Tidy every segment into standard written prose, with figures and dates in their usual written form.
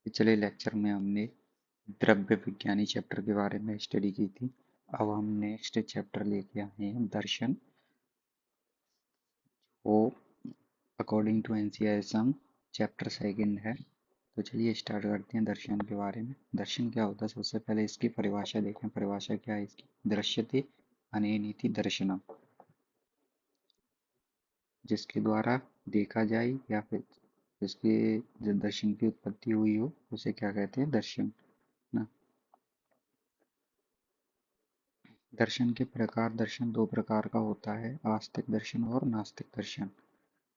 पिछले लेक्चर में हमने द्रव्य विज्ञानी चैप्टर के बारे में स्टडी की थी। अब हम नेक्स्ट चैप्टर लेके आए हैं दर्शन। वो according to NCERT chapter second है। तो चलिए स्टार्ट करते हैं दर्शन के बारे में। दर्शन क्या होता है, सबसे पहले इसकी परिभाषा देखें। परिभाषा क्या है इसकी? दृश्यते अनेनिति दर्शनम, जिसके द्वारा देखा जाए या फिर जिसके जो दर्शन की उत्पत्ति हुई हो उसे क्या कहते हैं? दर्शन ना। दर्शन के प्रकार। दर्शन दो प्रकार का होता है, आस्तिक दर्शन और नास्तिक दर्शन।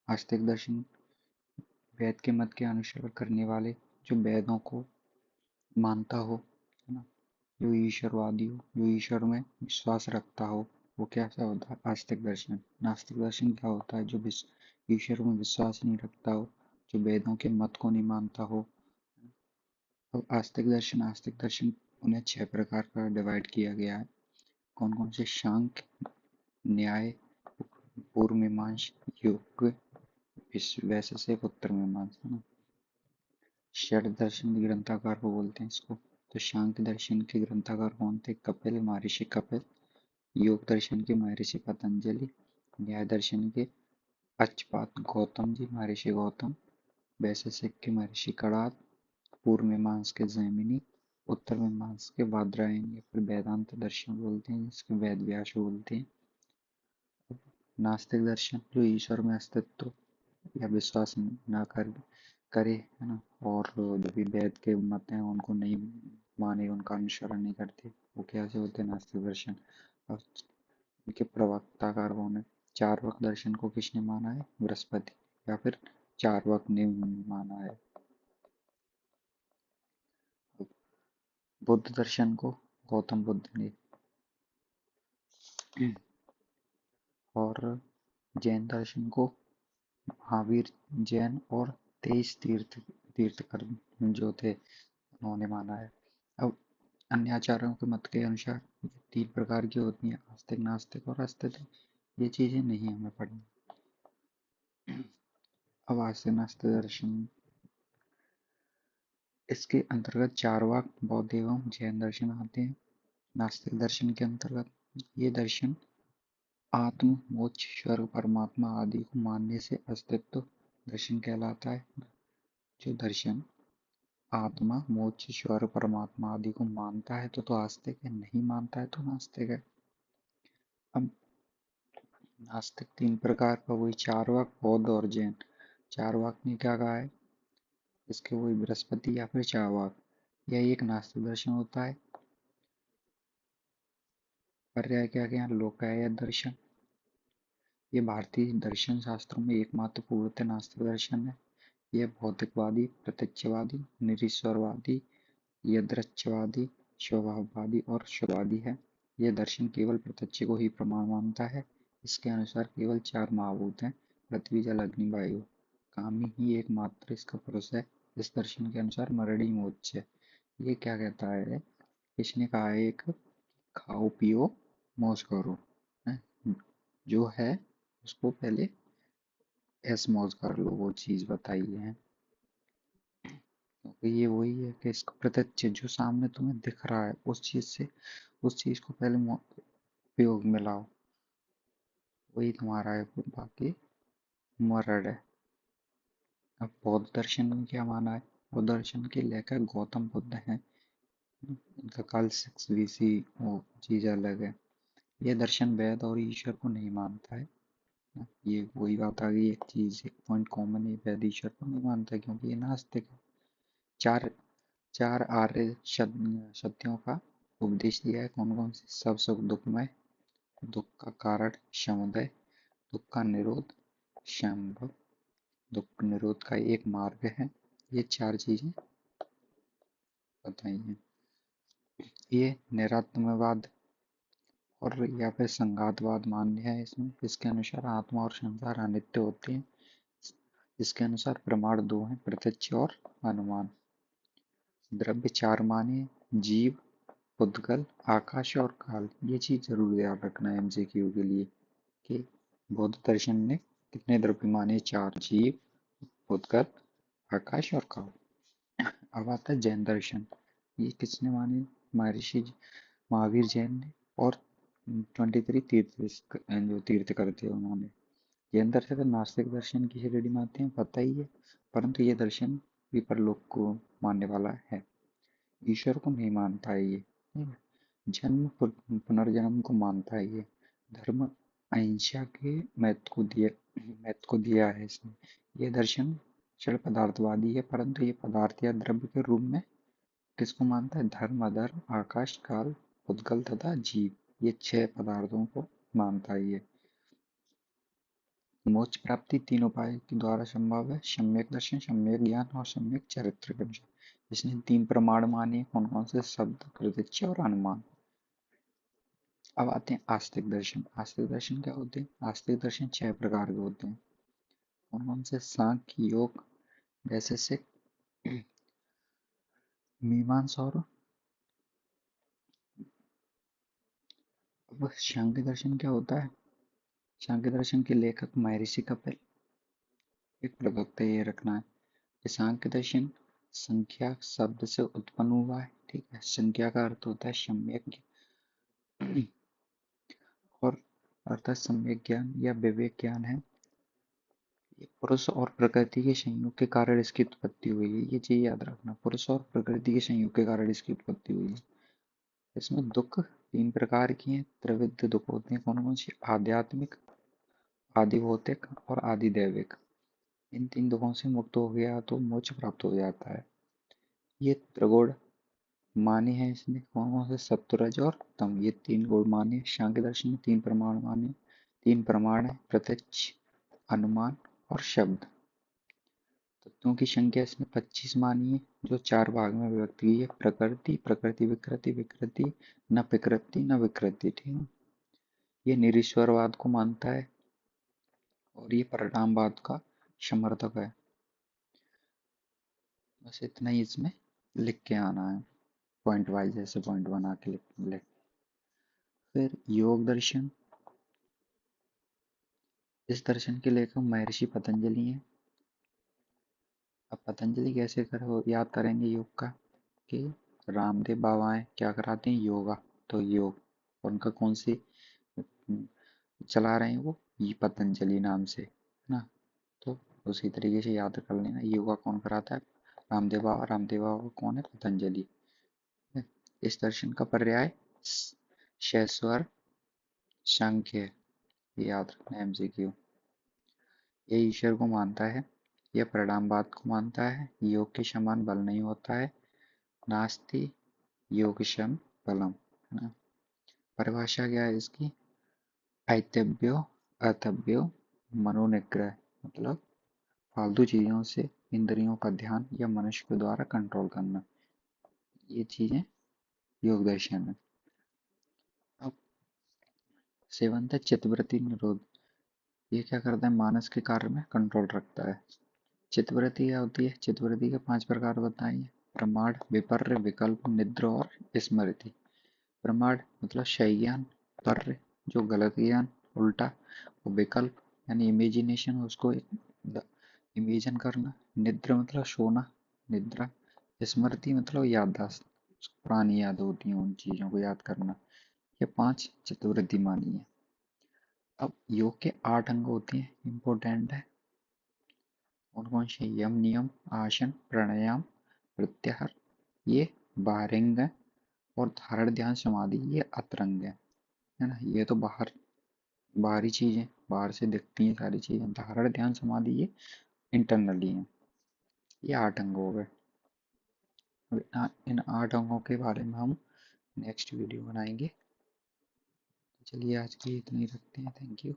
आस्तिक दर्शन वेद के मत के अनुसरण करने वाले, जो वेदों को मानता हो, है ना, जो ईश्वरवादी हो, जो ईश्वर में विश्वास रखता हो, वो कैसा होता है? आस्तिक दर्शन। नास्तिक दर्शन क्या होता है? जो ईश्वर में विश्वास नहीं रखता हो, जो वेदों के मत को नहीं मानता हो। अब आस्तिक दर्शन उन्हें 6 प्रकार का डिवाइड किया गया है। कौन कौन से? सांख्य, न्याय, पूर्व मीमांसा, योग, वैशेषिक, उत्तर मीमांसा ना। षड दर्शन के ग्रंथकार को बोलते हैं इसको। तो सांख्य दर्शन के ग्रंथकार कौन थे? कपिल, महर्षि कपिल। योग दर्शन के महर्षि पतंजलि। न्याय दर्शन के पक्षपात गौतम जी, महर्षि गौतम। वैशेषिक के महर्षि कणाद। पूर्व मीमांसा के जैमिनी। उत्तर मीमांसा के बादरायण या फिर वेदांत दर्शन बोलते हैं, जिसके वेद व्यास बोलते हैं। नास्तिक दर्शन जो ईश्वर में अस्तित्व या विश्वास ना करे, है ना, और जो भी वेद के मत हैं उनको नहीं माने, उनका अनुसरण नहीं करते, वो कैसे होते हैं? नास्तिक दर्शन। और इनके प्रवक्ताकार कौन है? चार्वाक दर्शन को किसने माना है? बृहस्पति, या फिर चार्वाक ने माना है। बुद्ध दर्शन को गौतम बुद्ध ने, और जैन दर्शन को महावीर जैन और 23 तीर्थकर जो थे उन्होंने माना है। अब अन्य आचार्यों के मत के अनुसार 3 प्रकार की होती हैं, आस्तिक, नास्तिक और अस्तित्व। ये चीजें नहीं हमें पढ़नी। अब आस्तिक नास्तिक दर्शन, इसके अंतर्गत चारवाक, बौद्ध एवं जैन दर्शन आते हैं। नास्तिक दर्शन के अंतर्गत ये दर्शन आत्म, मोक्ष, स्वर्ग, परमात्मा आदि को मानने से अस्तित्व दर्शन कहलाता है। जो दर्शन आत्मा, मोक्ष, स्वर्ग, परमात्मा आदि को मानता है तो आस्तिक है, नहीं मानता है तो नास्तिक है। अब नास्तिक 3 प्रकार का, वही चार्वाक, बौद्ध और जैन। चार्वाक ने क्या कहा है? इसके वही बृहस्पति या फिर चार्वाक, यह एक नास्तिक दर्शन होता है। पर्याय क्या क्या? लोकायत दर्शन, ये भारतीय दर्शन शास्त्रों में एकमात्र पूर्णतः नास्तिक दर्शन है। यह भौतिकवादी, प्रत्यक्षवादी, निरीश्वरवादी, यदृच्छवादी, स्वभाववादी और शुद्धवादी है। यह दर्शन केवल प्रत्यक्ष को ही प्रमाण मानता है। इसके अनुसार केवल 4 महाभूत हैं, पृथ्वी, जल, अग्नि, वायु। कामी ही एकमात्र इसका पुरुष है। इस दर्शन के अनुसार मरणी मोक्ष है। ये क्या कहता है? इसने कहा है एक, खाओ पियो मौज करो, है? जो है उसको पहले ऐस मौज कर लो, वो चीज बताई है। क्योंकि ये वही है कि इसको प्रत्यक्ष जो सामने तुम्हें दिख रहा है उस चीज से, उस चीज को पहले उपयोग में लाओ, वही तुम्हारा है, बाकी मरड़ है। अब बौद्ध दर्शन में क्या माना है? बौद्ध दर्शन के लेखक गौतम बुद्ध हैं। इनका काल 6 BC, वो चीज अलग है। यह दर्शन वेद और ईश्वर को नहीं मानता है। ये वही बात आ गई, एक चीज, एक पॉइंट कॉमन है, वेद ईश्वर को नहीं मानता क्योंकि ये नास्तिक है। चार चार आर्य सत्यों का उपदेश दिया है। कौन कौन से? सब सुख दुखमय, दुख का कारण समुदय, दुख का निरोध संभव, दुख निरोध का एक मार्ग है। ये 4 चीजें बताई हैं। ये निरात्मवाद और या फिर संघातवाद मान्य है इसमें। इसके अनुसार आत्मा और संसार अनित्य होते हैं। इसके अनुसार प्रमाण 2 हैं, प्रत्यक्ष और अनुमान। द्रव्य 4 माने, जीव, उद्गल, आकाश और काल। ये चीज जरूर याद रखना है एमसीक्यू के लिए कि बौद्ध दर्शन ने कितने द्रव्य माने? 4, जीव, उद्गल, आकाश और काल। अब आता है जैन दर्शन। ये किसने माने? महर्षि महावीर जैन ने, और 23 तीर्थ जो तीर्थ करते हैं उन्होंने। जैन दर्शन तो नास्तिक दर्शन की श्रेणी में आते हैं, पता ही है, परंतु ये दर्शन विपरलोक को मानने वाला है, ईश्वर को नहीं मानता है ये, ठीक है? जन्म पुनर्जन्म को मानता है ये। धर्म अहिंसा के महत्व को दिया है इसने। ये दर्शन जड़ पदार्थवादी है, परंतु ये पदार्थ या द्रव्य के रूप में किसको मानता है? धर्म, अधर्म, आकाश, काल, उद्गल तथा जीव, ये 6 पदार्थों को मानता है ये। मोक्ष प्राप्ति 3 उपाय के द्वारा संभव है: सम्यक दर्शन, सम्यक ज्ञान और सम्यक चरित्र दर्शन। इसने 3 प्रमाण माने, कौन कौन से? शब्द, प्रत्यक्ष और अनुमान। अब आते हैं आस्तिक दर्शन। आस्तिक दर्शन क्या होते हैं? आस्तिक दर्शन 6 प्रकार के होते हैं, कौन कौन से? सांख्य, योग, वैशेषिक, मीमांसा और। अब सांख्य दर्शन क्या होता है? सांख्य दर्शन के लेखक महर्षि कपिल। एक प्रवक्ता ये रखना है कि सांख्य दर्शन संख्या शब्द से उत्पन्न हुआ है, ठीक है? संख्या का अर्थ होता है सम्यक, और अर्थात सम्यक ज्ञान या विवेक ज्ञान है। ये पुरुष और प्रकृति के संयोग के कारण इसकी उत्पत्ति हुई है, ये चीज याद रखना। पुरुष और प्रकृति के संयोग के कारण इसकी उत्पत्ति हुई है। इसमें दुख 3 प्रकार की हैं, त्रिविध दुख होते हैं, कौन कौन से? आध्यात्मिक, आदि भौतिक और आदि दैविक। इन 3 दुखों से मुक्त हो गया तो मोक्ष प्राप्त हो जाता है। ये त्रिगुण माने हैं इसने, कौन कौन से? सत्वरज और तम, ये 3 गुण माने। सांख्य दर्शन में 3 प्रमाण माने। 3 प्रमाण है: प्रत्यक्ष, अनुमान और शब्द। तत्वों की संख्या इसने 25 मानी है, जो 4 भाग में विभक्त की है: प्रकृति, प्रकृति विकृति, विकृति न प्रकृति न विकृति, ठीक है? ये निरीश्वरवाद को मानता है और ये परिणामवाद का समर्थक है। बस इतना ही इसमें लिख के आना है, पॉइंट वाइज ऐसे पॉइंट बना के लिख। फिर योग दर्शन। इस दर्शन के लेखक महर्षि पतंजलि हैं। अब पतंजलि कैसे करो याद करेंगे योग का? कि रामदेव बाबा हैं, क्या कराते हैं? योगा। तो योग, और उनका कौन सी चला रहे हैं वो? ये पतंजलि नाम से, है ना? तो उसी तरीके से याद कर लेना, योगा कौन कराता है? रामदेव बाबा। रामदेव बाबा कौन है? पतंजलि है। इस दर्शन का पर्याय शैश्वर सांख्य है, ये याद रखना है, MCQ। ये ईश्वर को मानता है, यह परिणामवाद को मानता है, योग के समान बल नहीं होता है, नास्ति योगक्षम बलम, है ना? परिभाषा क्या है इसकी? ऐतव्यो अतव्यो मनोनिग्रह, मतलब फालतू चीजों से इंद्रियों का ध्यान या मनुष्य के द्वारा कंट्रोल करना, ये चीजें योग दर्शन है। अब सेवंत है चित्तवृत्ति निरोध। ये क्या करता है? मानस के कार्य में कंट्रोल रखता है। चित्तवृत्ति क्या होती है? चित्तवृत्ति के 5 प्रकार बताइए: प्रमाद, विपर्य, विकल्प, निद्रा और स्मृति। प्रमाद मतलब सही ज्ञान, पर्य जो गलत ज्ञान, उल्टा, और विकल्प यानी इमेजिनेशन, उसको इमेजिन करना, निद्रा मतलब सोना, निद्रा, स्मृति मतलब याददाश्त, पुरानी याद होती हैं उन चीजों को याद करना। ये 5 चित्तवृत्ति मानी है। अब योग के 8 अंग होते हैं, इंपॉर्टेंट है, कौन कौन से? यम, नियम, आसन, प्राणायाम, प्रत्याहार, ये बाह्यंग है, और धारण, ध्यान, समाधि, ये अंतरंग है ना? ये तो बाहरी चीजें, बाहर से दिखती हैं सारी चीजें। धारण, ध्यान, समाधि ये इंटरनली है। ये 8 अंग हो गए। इन 8 अंगों के बारे में हम नेक्स्ट वीडियो बनाएंगे। चलिए आज के लिए इतनी रखते हैं, थैंक यू।